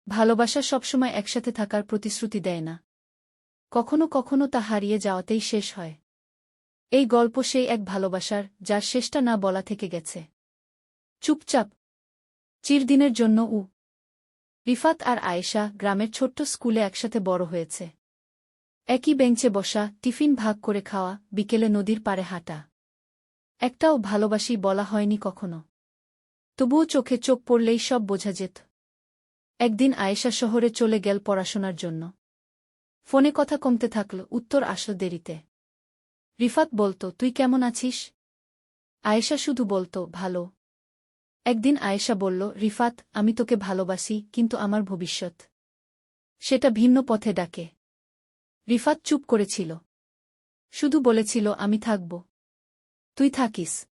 ভালোবাসা সবসময় একসাথে থাকার প্রতিশ্রুতি দেয় না। কখনো কখনো তা হারিয়ে যাওয়াতেই শেষ হয়। এই গল্প সেই এক ভালোবাসার, যার শেষটা না বলা থেকে গেছে। চুপচাপ। চিরদিনের জন্য। রিফাত আর আয়েশা গ্রামের ছোট্ট স্কুলে একসাথে বড় হয়েছে। একই বেঞ্চে বসা, টিফিন ভাগ করে খাওয়া, বিকেলে নদীর পাড়ে হাঁটা। একটাও ভালোবাসি বলা হয়নি কখনো। তবুও চোখে চোখ পড়লেই সব বোঝা যেত। একদিন আয়েশা শহরে চলে গেল পড়াশোনার জন্য। ফোনে কথা কমতে থাকল, উত্তর আসল দেরিতে। রিফাত বলত, তুই কেমন আছিস? আয়েশা শুধু বলত, ভালো। একদিন আয়েশা বলল, রিফাত, আমি তোকে ভালোবাসি, কিন্তু আমার ভবিষ্যৎ, সেটা ভিন্ন পথে ডাকে। রিফাত চুপ করেছিল। শুধু বলেছিল, আমি থাকব, তুই থাকিস।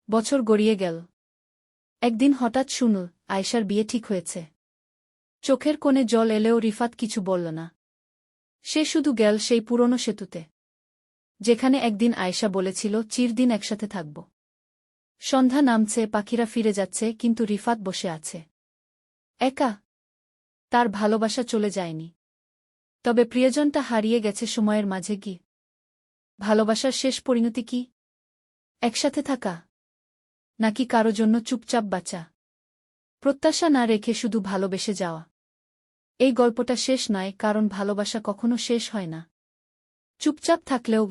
বছর গড়িয়ে গেল। একদিন হঠাৎ শুনল, আয়েশার বিয়ে ঠিক হয়েছে। চোখের কোণে জল এলেও রিফাত কিছু বলল না। সে শুধু গেল সেই পুরনো সেতুতে, যেখানে একদিন আয়েশা বলেছিল, চিরদিন একসাথে থাকব। সন্ধ্যা নামছে, পাখিরা ফিরে যাচ্ছে, কিন্তু রিফাত বসে আছে একা। তার ভালোবাসা চলে যায়নি, তবে প্রিয়জনটা হারিয়ে গেছে সময়ের মাঝে। কি ভালোবাসার শেষ পরিণতি কি? একসাথে থাকা, নাকি কারো জন্য চুপচাপ বাঁচা, প্রত্যাশা না রেখে শুধু ভালোবেসে যাওয়া? এই গল্পটা শেষ নয়, কারণ ভালোবাসা কখনো শেষ হয় না। চুপচাপ থাকলেও